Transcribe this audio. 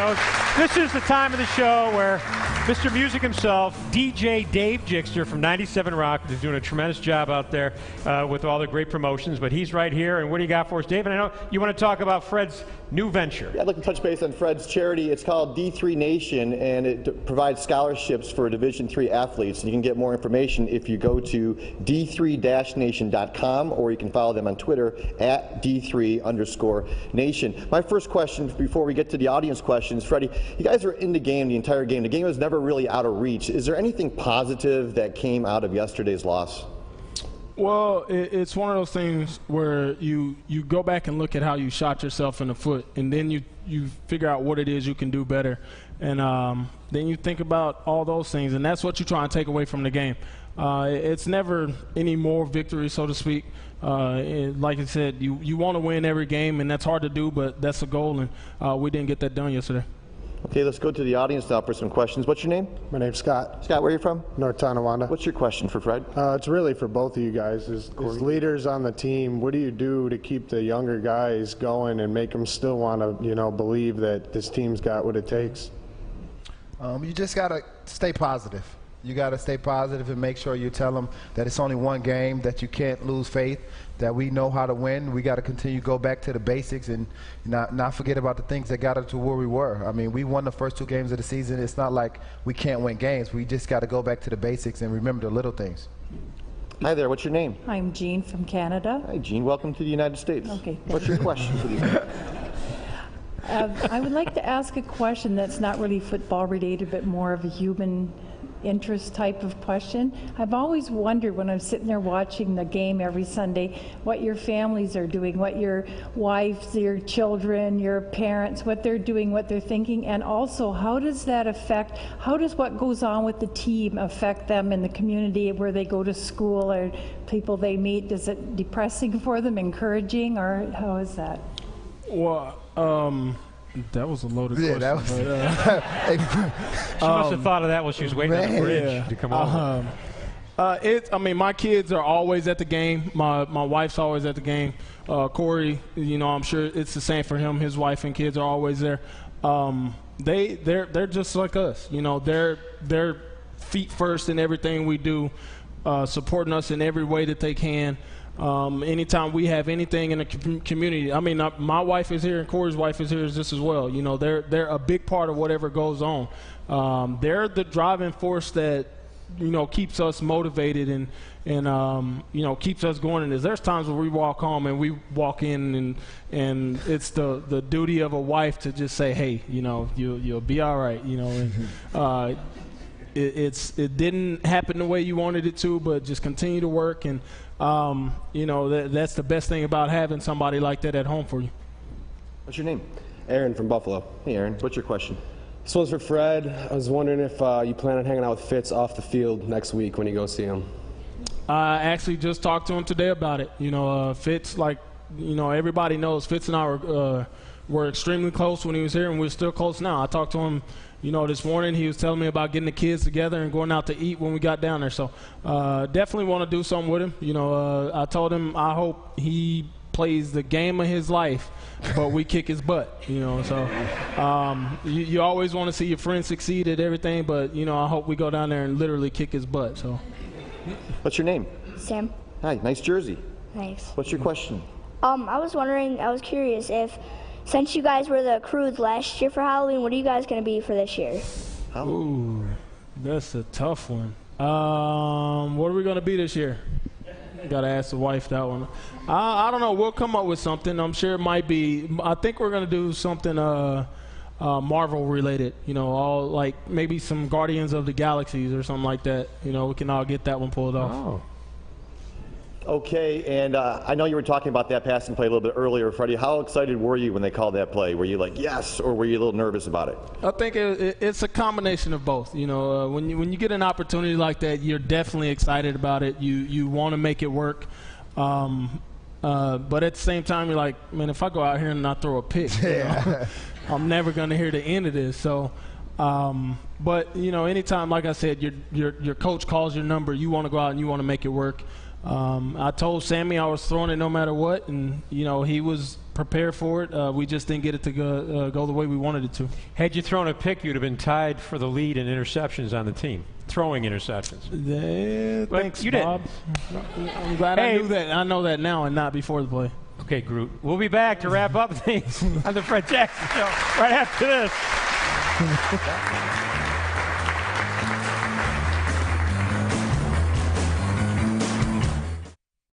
know, this is the time of the show where Mr. Music himself, DJ Dave Jickster from 97 Rock, is doing a tremendous job out there with all the great promotions. But he's right here. And what do you got for us, Dave? And I know you want to talk about Fred's new venture. Yeah, I'd like to touch base on Fred's charity. It's called D3 Nation, and it provides scholarships for Division III athletes. You can get more information if you go to d3-nation.com, or you can follow them on Twitter at D3_Nation. My first question, before we get to the audience questions, Freddie, you guys are in the game the entire game. The game was never really out of reach. Is there anything positive that came out of yesterday's loss? Well, it's one of those things where you go back and look at how you shot yourself in the foot, and then you figure out what it is you can do better. And then you think about all those things, and that's what you try and take away from the game. It's never any more victory, so to speak. Like I said, you want to win every game, and that's hard to do, but that's a goal, and we didn't get that done yesterday. Okay, let's go to the audience now for some questions. What's your name? My name's Scott. Scott, where are you from? North Tonawanda. What's your question for Fred? It's really for both of you guys. As leaders on the team, what do you do to keep the younger guys going and make them still want to, believe that this team's got what it takes? You just got to stay positive. You got to stay positive and make sure you tell them that it's only one game, that you can't lose faith, that we know how to win. We got to continue to go back to the basics and not forget about the things that got us to where we were. I mean, we won the first 2 games of the season. It's not like we can't win games. We just got to go back to the basics and remember the little things. Hi there, what's your name? I'm Jean from Canada. Hi, Jean. Welcome to the United States. Okay. What's your question for these guys? I would like to ask a question that's not really football related, but more of a human interest type of question. I've always wondered when I'm sitting there watching the game every Sunday what your families are doing, what your wives, your children, your parents, what they're doing, what they're thinking, and also how does what goes on with the team affect them in the community where they go to school or people they meet? Is it depressing for them, encouraging, or how is that? Well, that was a loaded question. That was, she must have thought of that while she was waiting on the bridge to come on. I mean, my kids are always at the game. My wife's always at the game. Corey, I'm sure it's the same for him. His wife and kids are always there. They're just like us. They're feet first in everything we do, supporting us in every way that they can. Anytime we have anything in the community, I mean, my wife is here and Corey's wife is here just as well. They're a big part of whatever goes on. They're the driving force that, keeps us motivated and keeps us going. And there's times where we walk home and we walk in and it's the duty of a wife to just say, hey, you'll be all right, and, it didn't happen the way you wanted it to, but just continue to work, and that's the best thing about having somebody like that at home for you. What's your name? Aaron from Buffalo. Hey, Aaron. What's your question? This one's for Fred. I was wondering if you plan on hanging out with Fitz off the field next week when you go see him. I actually just talked to him today about it. Fitz, everybody knows Fitz and I were extremely close when he was here, and we're still close now. I talked to him this morning. He was telling me about getting the kids together and going out to eat when we got down there. So definitely want to do something with him. I told him I hope he plays the game of his life, but we kick his butt. So you always want to see your friend succeed at everything, but I hope we go down there and literally kick his butt. So. What's your name? Sam. Hi, nice jersey. Thanks. What's your question? I was curious if, since you guys were the Crews last year for Halloween, what are you guys going to be for this year? Ooh, that's a tough one. What are we going to be this year? Got to ask the wife that one. I don't know. We'll come up with something. I'm sure it might be. I think we're going to do something Marvel related. All like maybe some Guardians of the Galaxies or something like that. We can all get that one pulled off. Oh. Okay, and I know you were talking about that passing play a little bit earlier, Freddie. How excited were you when they called that play? Were you like, yes, or were you a little nervous about it? I think it's a combination of both. When you get an opportunity like that, you're definitely excited about it. You want to make it work. But at the same time, you're like, man, if I go out here and not throw a pick, I'm never going to hear the end of this. So, but, anytime, like I said, your coach calls your number, you want to go out and you want to make it work. I told Sammy I was throwing it no matter what, and he was prepared for it. We just didn't get it to go the way we wanted it to. Had you thrown a pick, you'd have been tied for the lead in interceptions on the team. Throwing interceptions. Thanks, you Bob. I'm glad I knew that. I know that now and not before the play. Okay, Groot. We'll be back to wrap up things on the Fred Jackson Show right after this.